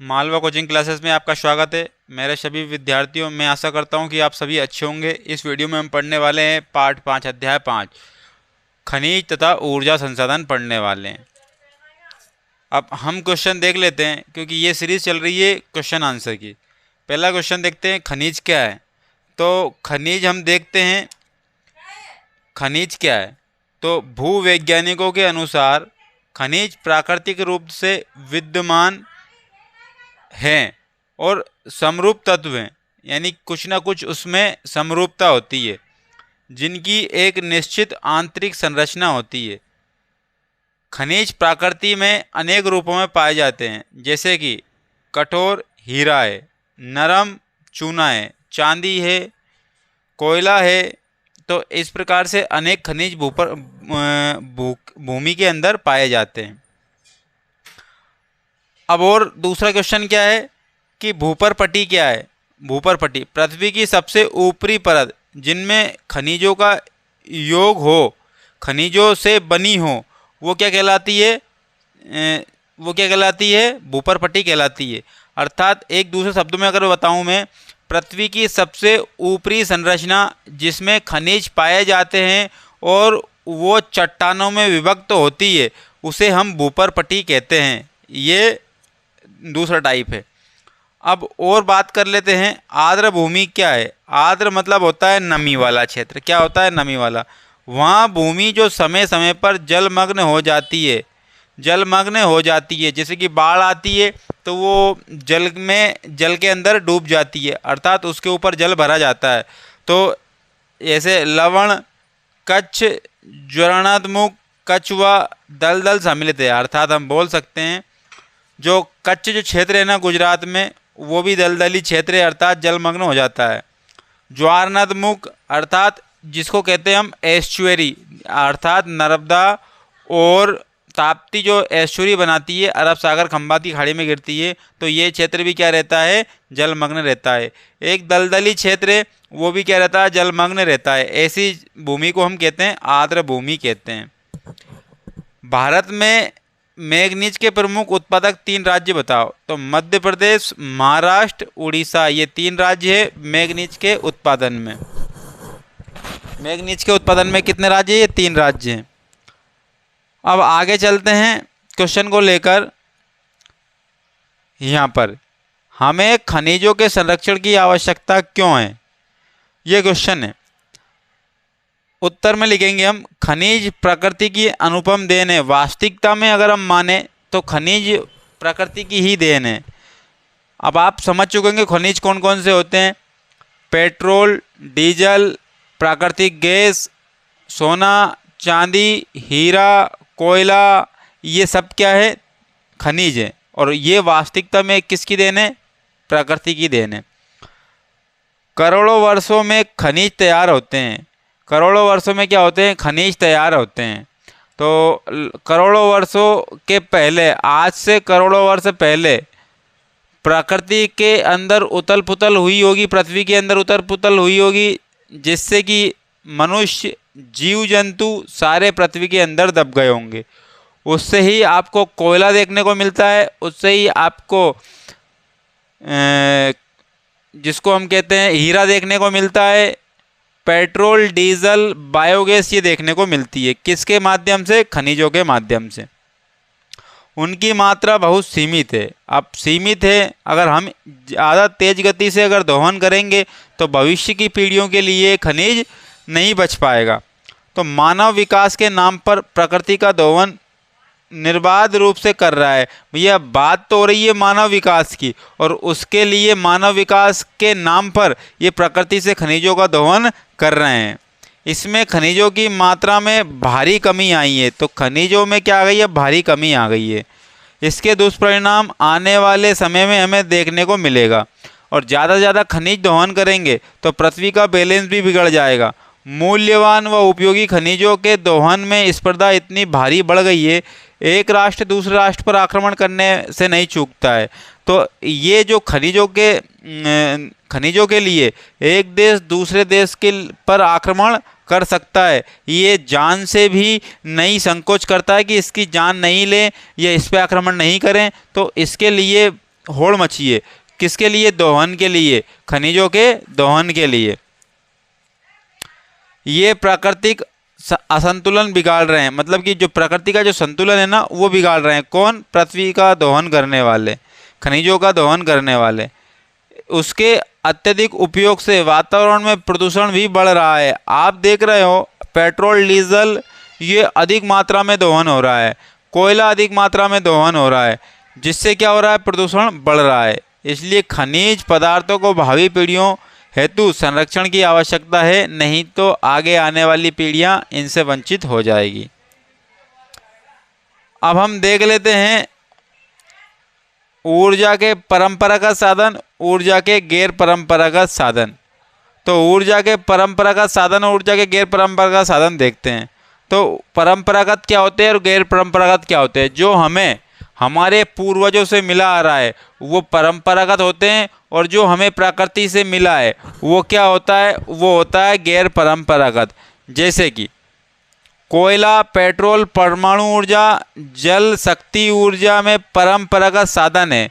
Malwa coaching classes में आपका स्वागत है। मेरे सभी विद्यार्थियों, मैं आशा करता हूं कि आप सभी अच्छे होंगे। इस वीडियो में हम पढ़ने वाले हैं पाठ 5 अध्याय 5 खनिज तथा ऊर्जा संसाधन पढ़ने वाले हैं। अब हम क्वेश्चन देख लेते हैं क्योंकि ये सीरीज चल रही है क्वेश्चन आंसर की। पहला क्वेश्चन देखते हैं, खनिज क्या है। तो खनिज हम देखते हैं, खनिज क्या है। तो भूवैज्ञानिकों के अनुसार खनिज प्राकृतिक रूप से विद्यमान हैं और समरूप तत्व हैं, यानी कुछ ना कुछ उसमें समरूपता होती है, जिनकी एक निश्चित आंतरिक संरचना होती है। खनिज प्रकृति में अनेक रूपों में पाए जाते हैं, जैसे कि कठोर हीरा है, नरम चूना है, चांदी है, कोयला है। तो इस प्रकार से अनेक खनिज भूमि के अंदर पाए जाते हैं। अब और दूसरा क्वेश्चन क्या है कि भूपरपटी क्या है। भूपरपटी पृथ्वी की सबसे ऊपरी परत जिनमें खनिजों का योग हो, खनिजों से बनी हो, वो क्या कहलाती है? वो क्या कहलाती है? भूपरपटी कहलाती है। अर्थात एक दूसरे शब्दों में अगर बताऊं मैं, पृथ्वी की सबसे ऊपरी संरचना जिसमें खनिज पाए जाते हैं और वो चट्टानों में विभक्त होती है, उसे हम भूपरपटी कहते हैं। ये दूसरा टाइप है। अब और बात कर लेते हैं, आर्द्र भूमि क्या है। आर्द्र मतलब होता है नमी वाला क्षेत्र। क्या होता है? नमी वाला। वहाँ भूमि जो समय समय पर जलमग्न हो जाती है, जलमग्न हो जाती है, जैसे कि बाढ़ आती है तो वो जल के अंदर डूब जाती है, अर्थात उसके ऊपर जल भरा जाता है। तो ऐसे लवण, कच्छ, ज्वलनात्मक कच्छ व दलदल सम्मिलित है। अर्थात हम बोल सकते हैं जो कच्छ जो क्षेत्र है ना गुजरात में, वो भी दलदली क्षेत्र है, अर्थात जलमग्न हो जाता है। ज्वारनात्मक अर्थात जिसको कहते हैं हम एस्चुअरी, अर्थात नर्मदा और ताप्ती जो एस्चुअरी बनाती है, अरब सागर खंबात की खाड़ी में गिरती है, तो ये क्षेत्र भी क्या रहता है? जलमग्न रहता है। एक दलदली क्षेत्र है, वो भी क्या रहता है? जलमग्न रहता है। ऐसी भूमि को हम कहते हैं आर्द्र भूमि कहते हैं। भारत में मैग्नीज के प्रमुख उत्पादक 3 राज्य बताओ। तो मध्य प्रदेश, महाराष्ट्र, उड़ीसा, ये 3 राज्य है मैग्नीज के उत्पादन में। मैग्नीज के उत्पादन में कितने राज्य हैं? ये 3 राज्य हैं। अब आगे चलते हैं क्वेश्चन को लेकर। यहाँ पर हमें खनिजों के संरक्षण की आवश्यकता क्यों है, ये क्वेश्चन है। उत्तर में लिखेंगे हम, खनिज प्रकृति की अनुपम देन है। वास्तविकता में अगर हम माने तो खनिज प्रकृति की ही देन है। अब आप समझ चुके होंगे खनिज कौन कौन से होते हैं। पेट्रोल, डीजल, प्राकृतिक गैस, सोना, चांदी, हीरा, कोयला, ये सब क्या है? खनिज है। और ये वास्तविकता में किसकी देन है? प्रकृति की देन है। करोड़ों वर्षों में खनिज तैयार होते हैं। करोड़ों वर्षों में क्या होते हैं? खनिज तैयार होते हैं। तो करोड़ों वर्षों के पहले, आज से करोड़ों वर्ष पहले प्रकृति के अंदर उथल पुथल हुई होगी, पृथ्वी के अंदर उथल पुथल हुई होगी, जिससे कि मनुष्य, जीव जंतु सारे पृथ्वी के अंदर दब गए होंगे। उससे ही आपको कोयला देखने को मिलता है, उससे ही आपको जिसको हम कहते हैं हीरा देखने को मिलता है। पेट्रोल, डीजल, बायोगैस ये देखने को मिलती है। किसके माध्यम से? खनिजों के माध्यम से। उनकी मात्रा बहुत सीमित है। अब सीमित है, अगर हम ज़्यादा तेज गति से अगर दोहन करेंगे तो भविष्य की पीढ़ियों के लिए खनिज नहीं बच पाएगा। तो मानव विकास के नाम पर प्रकृति का दोहन निर्बाध रूप से कर रहा है। भैया बात तो हो रही है मानव विकास की, और उसके लिए मानव विकास के नाम पर ये प्रकृति से खनिजों का दोहन कर रहे हैं। इसमें खनिजों की मात्रा में भारी कमी आई है। तो खनिजों में क्या आ गई है? भारी कमी आ गई है। इसके दुष्परिणाम आने वाले समय में हमें देखने को मिलेगा। और ज़्यादा से ज़्यादा खनिज दोहन करेंगे तो पृथ्वी का बैलेंस भी बिगड़ जाएगा। मूल्यवान व उपयोगी खनिजों के दोहन में स्पर्धा इतनी भारी बढ़ गई है, एक राष्ट्र दूसरे राष्ट्र पर आक्रमण करने से नहीं चूकता है। तो ये जो खनिजों के लिए एक देश दूसरे देश के पर आक्रमण कर सकता है, ये जान से भी नहीं संकोच करता है कि इसकी जान नहीं ले या इस पे आक्रमण नहीं करें। तो इसके लिए होड़ मची है। किसके लिए? दोहन के लिए, खनिजों के दोहन के लिए। ये प्राकृतिक असंतुलन बिगाड़ रहे हैं, मतलब कि जो प्रकृति का जो संतुलन है ना वो बिगाड़ रहे हैं। कौन? पृथ्वी का दोहन करने वाले, खनिजों का दोहन करने वाले। उसके अत्यधिक उपयोग से वातावरण में प्रदूषण भी बढ़ रहा है। आप देख रहे हो पेट्रोल डीजल ये अधिक मात्रा में दोहन हो रहा है, कोयला अधिक मात्रा में दोहन हो रहा है, जिससे क्या हो रहा है? प्रदूषण बढ़ रहा है। इसलिए खनिज पदार्थों को भावी पीढ़ियों हेतु संरक्षण की आवश्यकता है, नहीं तो आगे आने वाली पीढ़ियां इनसे वंचित हो जाएगी। अब हम देख लेते हैं ऊर्जा के परंपरागत साधन, ऊर्जा के गैर परंपरागत साधन। तो ऊर्जा के परंपरागत साधन और ऊर्जा के गैर परंपरागत साधन देखते हैं। तो परंपरागत क्या होते हैं और गैर परंपरागत क्या होते हैं? जो हमें हमारे पूर्वजों से मिला आ रहा है वो परंपरागत होते हैं, और जो हमें प्रकृति से मिला है वो क्या होता है? वो होता है गैर परंपरागत। जैसे कि कोयला, पेट्रोल, परमाणु ऊर्जा, जल शक्ति ऊर्जा में परंपरागत साधन है।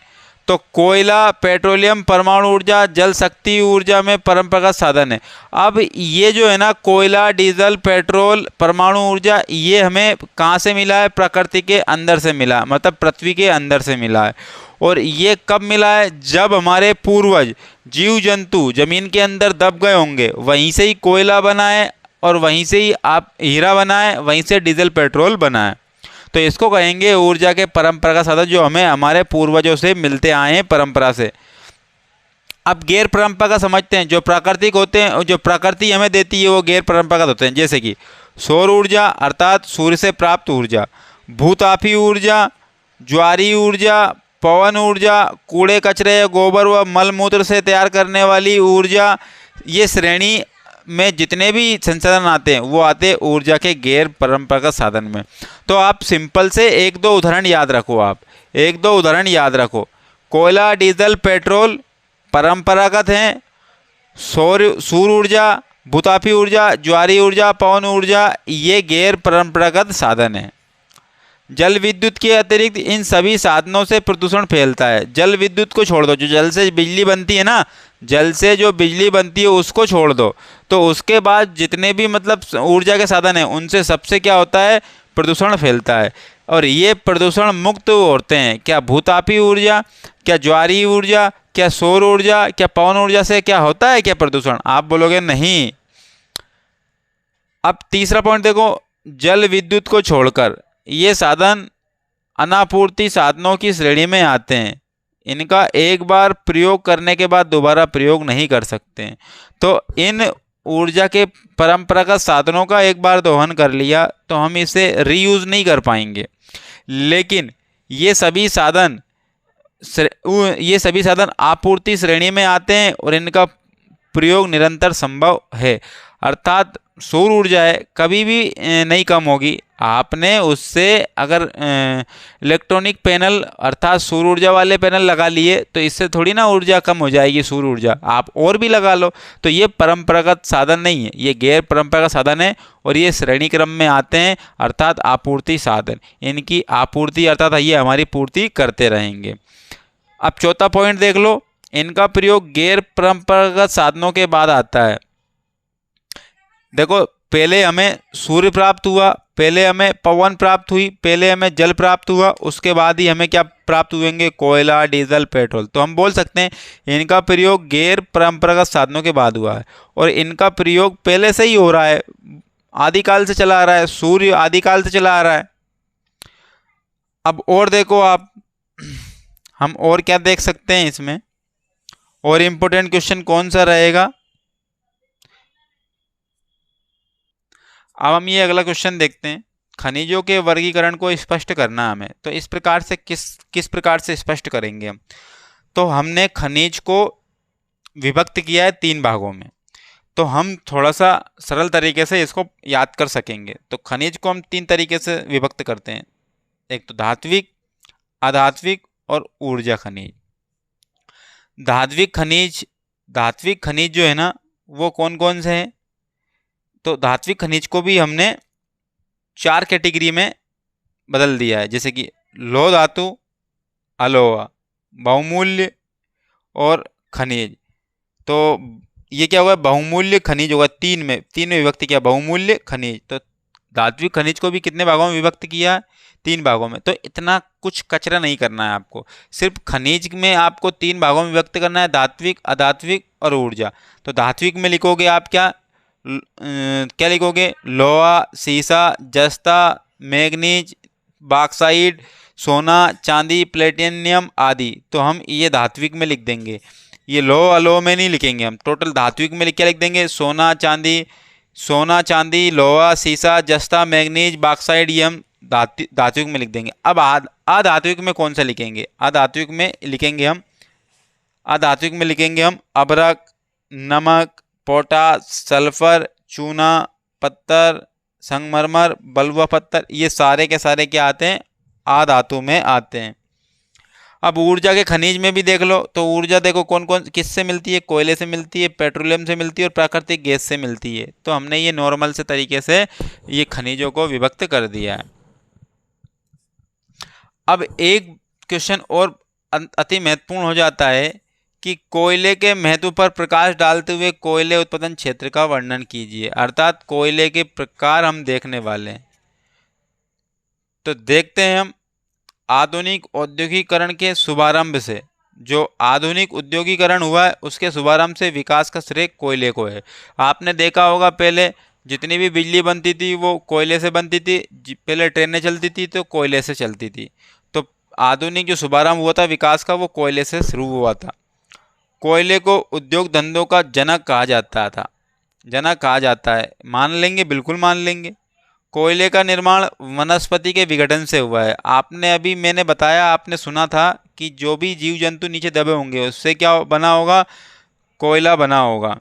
तो कोयला, पेट्रोलियम, परमाणु ऊर्जा, जल शक्ति ऊर्जा में परंपरागत साधन है। अब ये जो है ना कोयला, डीजल, पेट्रोल, परमाणु ऊर्जा, ये हमें कहाँ से मिला है? प्रकृति के अंदर से मिला, मतलब पृथ्वी के अंदर से मिला है। और ये कब मिला है? जब हमारे पूर्वज जीव जंतु जमीन के अंदर दब गए होंगे, वहीं से ही कोयला बना है और वहीं से ही आप हीरा बना है, वहीं से डीजल पेट्रोल बना है। तो इसको कहेंगे ऊर्जा के परंपरागत साधन, जो हमें हमारे पूर्वजों से मिलते आए हैं परंपरा से। अब गैर परंपरागत समझते हैं। जो प्राकृतिक होते हैं, जो प्रकृति हमें देती है वो गैर परंपरागत होते हैं। जैसे कि सौर ऊर्जा अर्थात सूर्य से प्राप्त ऊर्जा, भूतापी ऊर्जा, ज्वारीय ऊर्जा, पवन ऊर्जा, कूड़े कचरे या गोबर व मल मूत्र से तैयार करने वाली ऊर्जा। ये श्रेणी में जितने भी संसाधन आते हैं वो आते हैं ऊर्जा के गैर परंपरागत साधन में। तो आप सिंपल से एक दो उदाहरण याद रखो, आप एक दो उदाहरण याद रखो। कोयला, डीजल, पेट्रोल परंपरागत हैं, सौर ऊर्जा, भूतापी ऊर्जा, ज्वारीय ऊर्जा, पवन ऊर्जा ये गैर परंपरागत साधन है। जल विद्युत के अतिरिक्त इन सभी साधनों से प्रदूषण फैलता है। जल विद्युत को छोड़ दो, जो जल से बिजली बनती है ना, जल से जो बिजली बनती है उसको छोड़ दो। तो उसके बाद जितने भी मतलब ऊर्जा के साधन हैं उनसे सबसे क्या होता है? प्रदूषण फैलता है। और ये प्रदूषण मुक्त होते हैं क्या? भूतापी ऊर्जा, क्या ज्वारीय ऊर्जा, क्या सौर ऊर्जा, क्या पवन ऊर्जा से क्या होता है क्या प्रदूषण? आप बोलोगे नहीं। अब तीसरा पॉइंट देखो, जल विद्युत को छोड़कर ये साधन अनापूर्ति साधनों की श्रेणी में आते हैं। इनका एक बार प्रयोग करने के बाद दोबारा प्रयोग नहीं कर सकते हैं। तो इन ऊर्जा के परंपरागत साधनों का एक बार दोहन कर लिया तो हम इसे रीयूज नहीं कर पाएंगे। लेकिन ये सभी साधन आपूर्ति श्रेणी में आते हैं और इनका प्रयोग निरंतर संभव है। अर्थात सौर ऊर्जा है कभी भी नहीं कम होगी। आपने उससे अगर इलेक्ट्रॉनिक पैनल अर्थात सौर ऊर्जा वाले पैनल लगा लिए तो इससे थोड़ी ना ऊर्जा कम हो जाएगी। सौर ऊर्जा आप और भी लगा लो। तो ये परंपरागत साधन नहीं है, ये गैर परंपरागत साधन है और ये श्रेणी क्रम में आते हैं अर्थात आपूर्ति साधन। इनकी आपूर्ति अर्थात ये हमारी पूर्ति करते रहेंगे। अब चौथा पॉइंट देख लो, इनका प्रयोग गैर परंपरागत साधनों के बाद आता है। देखो पहले हमें सूर्य प्राप्त हुआ, पहले हमें पवन प्राप्त हुई, पहले हमें जल प्राप्त हुआ, उसके बाद ही हमें क्या प्राप्त हुएंगे? कोयला, डीजल, पेट्रोल। तो हम बोल सकते हैं इनका प्रयोग गैर परंपरागत साधनों के बाद हुआ है और इनका प्रयोग पहले से ही हो रहा है, आदिकाल से चला आ रहा है। सूर्य आदिकाल से चला आ रहा है। अब और देखो आप, हम और क्या देख सकते हैं इसमें, और इम्पोर्टेंट क्वेश्चन कौन सा रहेगा? अब हम ये अगला क्वेश्चन देखते हैं। खनिजों के वर्गीकरण को स्पष्ट करना हमें, तो इस प्रकार से किस प्रकार से स्पष्ट करेंगे हम? तो हमने खनिज को विभक्त किया है 3 भागों में, तो हम थोड़ा सा सरल तरीके से इसको याद कर सकेंगे। तो खनिज को हम 3 तरीके से विभक्त करते हैं, एक तो धात्विक, अधात्विक और ऊर्जा खनिज। धात्विक खनिज जो है ना वो कौन कौन से हैं? तो धात्विक खनिज को भी हमने 4 कैटेगरी में बदल दिया है, जैसे कि लौह धातु, अलोहा, बहुमूल्य और खनिज। तो ये क्या हुआ, बहुमूल्य खनिज होगा, तीन में विभक्त किया, बहुमूल्य खनिज। तो धात्विक खनिज को भी कितने भागों में विभक्त किया, 3 भागों में। तो इतना कुछ कचरा नहीं करना है आपको, सिर्फ खनिज में आपको 3 भागों में विभक्त करना है, धात्विक, अधात्विक और ऊर्जा। तो धात्विक में लिखोगे आप क्या, क्या लिखोगे, लोहा, सीसा, जस्ता, मैग्नीज, बॉक्साइट, सोना, चांदी, प्लेटिनियम आदि। तो हम ये धात्विक में लिख देंगे, ये लोह अलोह में नहीं लिखेंगे हम, टोटल धात्विक में क्या लिख देंगे, सोना चांदी लोहा सीसा जस्ता मैग्नीज बॉक्साइट, ये हम धात्विक में लिख देंगे। अब अधात्विक में कौन सा लिखेंगे, अधात्विक में लिखेंगे हम अभ्रक, नमक, पोटास, सल्फर, चूना, पत्थर, संगमरमर, बलुआ पत्थर, ये सारे के सारे क्या आते हैं, अधातु में आते हैं। अब ऊर्जा के खनिज में भी देख लो, तो ऊर्जा देखो कौन कौन किससे मिलती है, कोयले से मिलती है, पेट्रोलियम से मिलती है और प्राकृतिक गैस से मिलती है। तो हमने ये नॉर्मल से तरीके से ये खनिजों को विभक्त कर दिया है। अब एक क्वेश्चन और अति महत्वपूर्ण हो जाता है कि कोयले के महत्व पर प्रकाश डालते हुए कोयले उत्पादन क्षेत्र का वर्णन कीजिए। अर्थात कोयले के प्रकार हम देखने वाले हैं। तो देखते हैं हम, आधुनिक औद्योगिकरण के शुभारंभ से, जो आधुनिक उद्योगीकरण हुआ है उसके शुभारंभ से विकास का श्रेय कोयले को है। आपने देखा होगा पहले जितनी भी बिजली बनती थी वो कोयले से बनती थी, पहले ट्रेनें चलती थी तो कोयले से चलती थी। तो आधुनिक जो शुभारंभ हुआ था विकास का वो कोयले से शुरू हुआ था। कोयले को उद्योग धंधों का जनक कहा जाता है, मान लेंगे, बिल्कुल मान लेंगे। कोयले का निर्माण वनस्पति के विघटन से हुआ है। मैंने बताया, आपने सुना था कि जो भी जीव जंतु नीचे दबे होंगे उससे क्या बना होगा, कोयला बना होगा।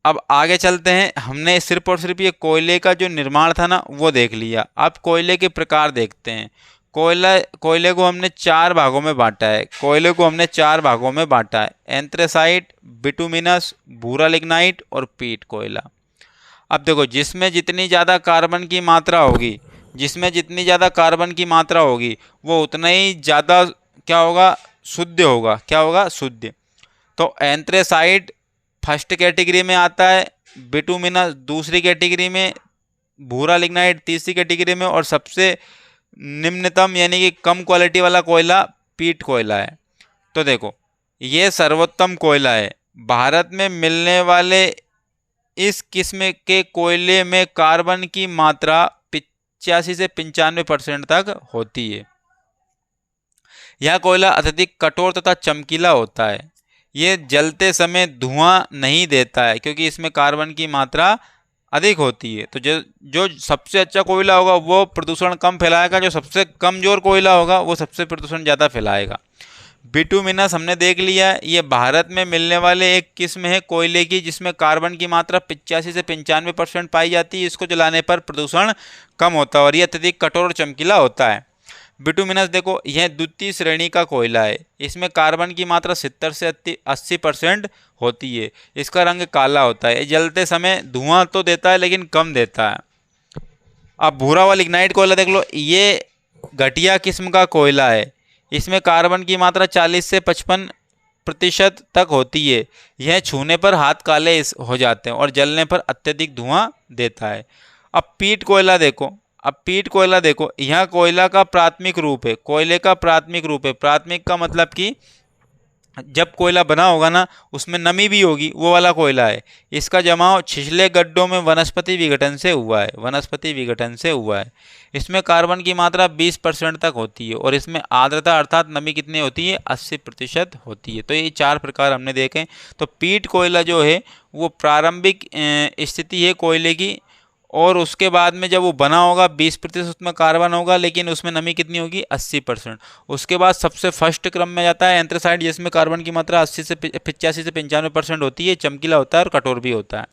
अब आगे चलते हैं, हमने सिर्फ और सिर्फ ये कोयले का जो निर्माण था ना वो देख लिया। अब कोयले के प्रकार देखते हैं। कोयले को हमने 4 भागों में बांटा है, एंथ्रेसाइट, बिटुमिनस, भूरा लिग्नाइट और पीट कोयला। अब देखो, जिसमें जितनी ज़्यादा कार्बन की मात्रा होगी वो उतना ही ज़्यादा क्या होगा, शुद्ध। तो एंथ्रेसाइट फर्स्ट कैटेगरी में आता है, बिटुमिनस दूसरी कैटेगरी में, भूरा लिग्नाइट तीसरी कैटेगरी में और सबसे निम्नतम यानी कि कम क्वालिटी वाला कोयला पीट कोयला है। तो देखो, ये सर्वोत्तम कोयला है। भारत में मिलने वाले इस किस्म के कोयले में कार्बन की मात्रा 85 से 95% तक होती है। यह कोयला अत्यधिक कठोर तथा चमकीला होता है। ये जलते समय धुआं नहीं देता है क्योंकि इसमें कार्बन की मात्रा अधिक होती है। तो जो सबसे अच्छा कोयला होगा वो प्रदूषण कम फैलाएगा, जो सबसे कमजोर कोयला होगा वो सबसे प्रदूषण ज़्यादा फैलाएगा। बिटुमिनस हमने देख लिया, ये भारत में मिलने वाले एक किस्म है कोयले की जिसमें कार्बन की मात्रा 85 से 95% पाई जाती है। इसको जलाने पर प्रदूषण कम होता है और ये अत्यधिक कठोर और चमकीला होता है। बिटुमिनस देखो, यह द्वितीय श्रेणी का कोयला है। इसमें कार्बन की मात्रा 70 से 80% होती है। इसका रंग काला होता है। जलते समय धुआं तो देता है लेकिन कम देता है। अब भूरा व लिग्नाइट कोयला देख लो, ये घटिया किस्म का कोयला है। इसमें कार्बन की मात्रा 40 से 55% तक होती है। यह छूने पर हाथ काले हो जाते हैं और जलने पर अत्यधिक धुआं देता है। अब पीट कोयला देखो, यह कोयला का प्राथमिक रूप है। प्राथमिक का मतलब कि जब कोयला बना होगा ना उसमें नमी भी होगी, वो वाला कोयला है। इसका जमाव छिछले गड्ढों में वनस्पति विघटन से हुआ है। इसमें कार्बन की मात्रा 20% तक होती है और इसमें आर्द्रता अर्थात नमी कितनी होती है, 80% होती है। तो ये 4 प्रकार हमने देखे। तो पीट कोयला जो है वो प्रारंभिक स्थिति है कोयले की, और उसके बाद में जब वो बना होगा 20% उसमें कार्बन होगा लेकिन उसमें नमी कितनी होगी, 80%। उसके बाद सबसे फर्स्ट क्रम में जाता है एंथ्रेसाइट, जिसमें कार्बन की मात्रा 85 से 95% होती है, चमकीला होता है और कठोर भी होता है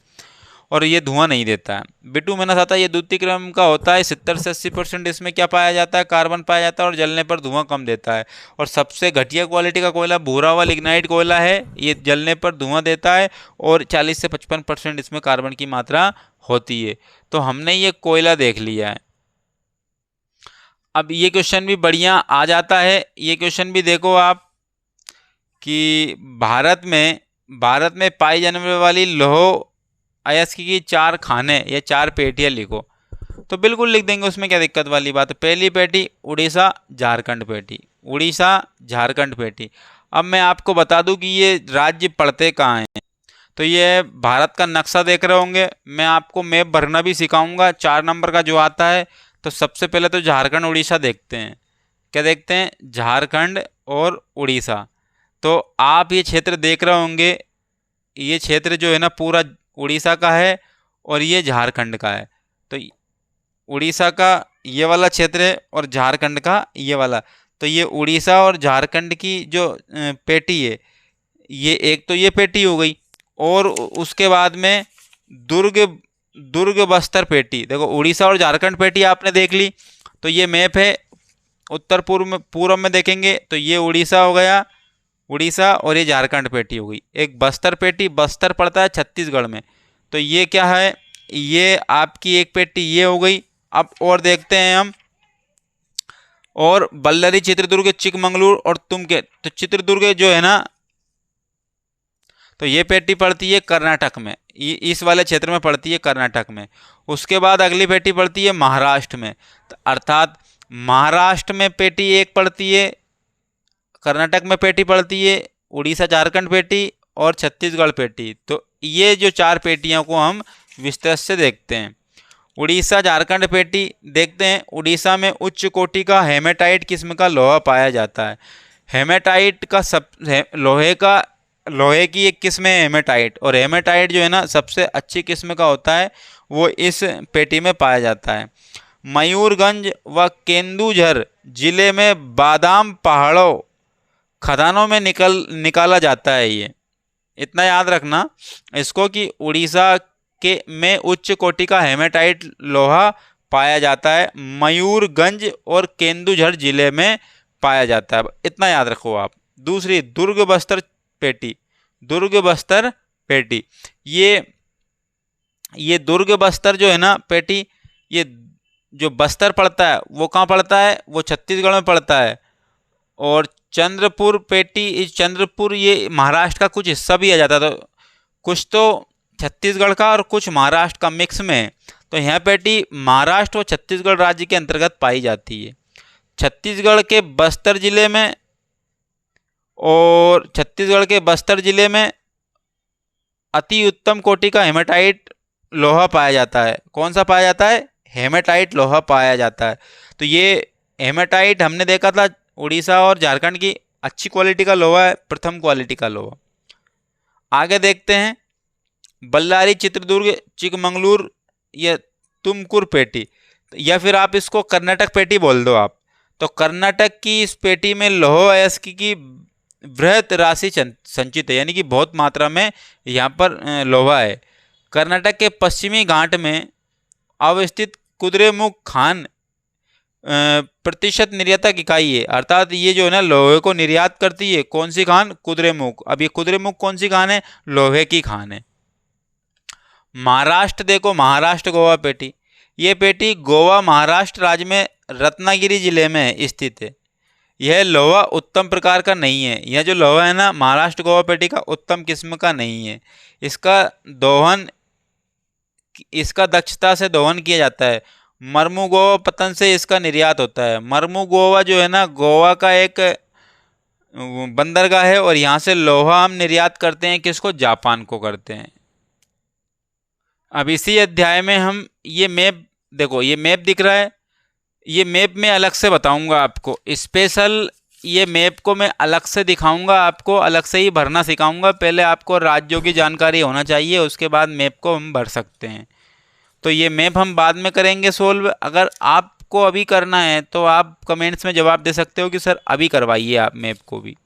और ये धुआं नहीं देता है। बिटुमिनस आता है, ये द्वितीय क्रम का होता है। 70 से 80% इसमें क्या पाया जाता है, कार्बन पाया जाता है और जलने पर धुआं कम देता है। और सबसे घटिया क्वालिटी का कोयला भूरा व लिग्नाइट कोयला है। ये जलने पर धुआं देता है और 40 से 55% इसमें कार्बन की मात्रा होती है। तो हमने ये कोयला देख लिया है। अब ये क्वेश्चन भी बढ़िया आ जाता है। ये क्वेश्चन भी देखो आप, कि भारत में पाई जाने वाली लौह अयस्क की 4 खाने या 4 पेटियाँ लिखो। तो बिल्कुल लिख देंगे, उसमें क्या दिक्कत वाली बात है। पहली पेटी उड़ीसा झारखंड पेटी, उड़ीसा झारखंड पेटी। अब मैं आपको बता दूं कि ये राज्य पड़ते कहाँ हैं। तो ये भारत का नक्शा देख रहे होंगे, मैं आपको मैप भरना भी सिखाऊंगा 4 नंबर का जो आता है। तो सबसे पहले तो झारखंड उड़ीसा देखते हैं। क्या देखते हैं? झारखंड और उड़ीसा। तो आप ये क्षेत्र देख रहे होंगे, ये क्षेत्र जो है ना पूरा उड़ीसा का है और ये झारखंड का है। तो उड़ीसा का ये वाला क्षेत्र है और झारखंड का ये वाला। तो ये उड़ीसा और झारखंड की जो पेटी है, ये एक तो ये पेटी हो गई, और उसके बाद में दुर्ग दुर्ग बस्तर पेटी। देखो उड़ीसा और झारखंड पेटी आपने देख ली। तो ये मैप है, उत्तर पूर्व में देखेंगे तो ये उड़ीसा हो गया, उड़ीसा, और ये झारखंड पेटी हो गई। एक बस्तर पेटी, बस्तर पड़ता है छत्तीसगढ़ में। तो ये क्या है? ये आपकी एक पेटी ये हो गई। अब और देखते हैं हम, और बल्लरी, चित्रदुर्ग, चिकमंगलूर और तुमके। तो चित्रदुर्ग जो है ना, तो ये पेटी पड़ती है कर्नाटक में, इस वाले क्षेत्र में पड़ती है कर्नाटक में। उसके बाद अगली पेटी पड़ती है महाराष्ट्र में। तो अर्थात महाराष्ट्र में पेटी एक पड़ती है, कर्नाटक में पेटी पड़ती है, उड़ीसा झारखंड पेटी और छत्तीसगढ़ पेटी। तो ये जो 4 पेटियों को हम विस्तार से देखते हैं। उड़ीसा झारखंड पेटी देखते हैं। उड़ीसा में उच्च कोटि का हेमेटाइट किस्म का लोहा पाया जाता है। हेमेटाइट का लोहे की एक किस्म है हेमेटाइट, और हेमेटाइट जो है ना सबसे अच्छी किस्म का होता है, वो इस पेटी में पाया जाता है। मयूरगंज व केंदुझर जिले में बादाम पहाड़ों खदानों में निकाला जाता है। ये इतना याद रखना इसको कि उड़ीसा के में उच्च कोटि का हेमेटाइट लोहा पाया जाता है, मयूरगंज और केंदुझर जिले में पाया जाता है। इतना याद रखो आप। दूसरी दुर्ग बस्तर पेटी, दुर्ग बस्तर पेटी। ये दुर्ग बस्तर जो है ना पेटी, ये जो बस्तर पड़ता है वो कहाँ पड़ता है? वो छत्तीसगढ़ में पड़ता है। और चंद्रपुर पेटी, इस चंद्रपुर ये महाराष्ट्र का कुछ हिस्सा भी आ जाता है। तो कुछ तो छत्तीसगढ़ का और कुछ महाराष्ट्र का मिक्स में है। तो यह पेटी महाराष्ट्र और छत्तीसगढ़ राज्य के अंतर्गत पाई जाती है। छत्तीसगढ़ के बस्तर जिले में, और छत्तीसगढ़ के बस्तर जिले में अति उत्तम कोटि का हेमेटाइट लोहा पाया जाता है। कौन सा पाया जाता है? हेमेटाइट लोहा पाया जाता है। तो ये हेमेटाइट हमने देखा था उड़ीसा और झारखंड की अच्छी क्वालिटी का लोहा है, प्रथम क्वालिटी का लोहा। आगे देखते हैं बल्लारी, चित्रदुर्ग, चिकमंगलूर या तुमकुर पेटी, या फिर आप इसको कर्नाटक पेटी बोल दो आप। तो कर्नाटक की इस पेटी में लौह अयस्क की बृहत राशि संचित है, यानी कि बहुत मात्रा में यहाँ पर लोहा है। कर्नाटक के पश्चिमी घाट में अवस्थित कुद्रेमुख खान प्रतिशत निर्यातक इकाई है। अर्थात ये जो है ना लोहे को निर्यात करती है। कौन सी खान? कुद्रेमुख। अब ये कुद्रेमुख कौन सी खान है? लोहे की खान है। महाराष्ट्र देखो, महाराष्ट्र गोवा पेटी। ये पेटी गोवा महाराष्ट्र राज्य में रत्नागिरी जिले में स्थित है। यह लोहा उत्तम प्रकार का नहीं है। यह जो लोहा है ना महाराष्ट्र गोवा पेटी का उत्तम किस्म का नहीं है। इसका दक्षता से दोहन किया जाता है। मर्मुगोवा पतन से इसका निर्यात होता है। मर्मुगोवा जो है ना गोवा का एक बंदरगाह है, और यहाँ से लोहा हम निर्यात करते हैं। किसको? जापान को करते हैं। अब इसी अध्याय में हम ये मैप देखो, ये मैप दिख रहा है, ये मैप में अलग से बताऊंगा आपको। स्पेशल ये मैप को मैं अलग से दिखाऊंगा, आपको अलग से ही भरना सिखाऊंगा। पहले आपको राज्यों की जानकारी होना चाहिए, उसके बाद मैप को हम भर सकते हैं। तो ये मैप हम बाद में करेंगे सोल्व। अगर आपको अभी करना है तो आप कमेंट्स में जवाब दे सकते हो कि सर अभी करवाइए आप मैप को भी।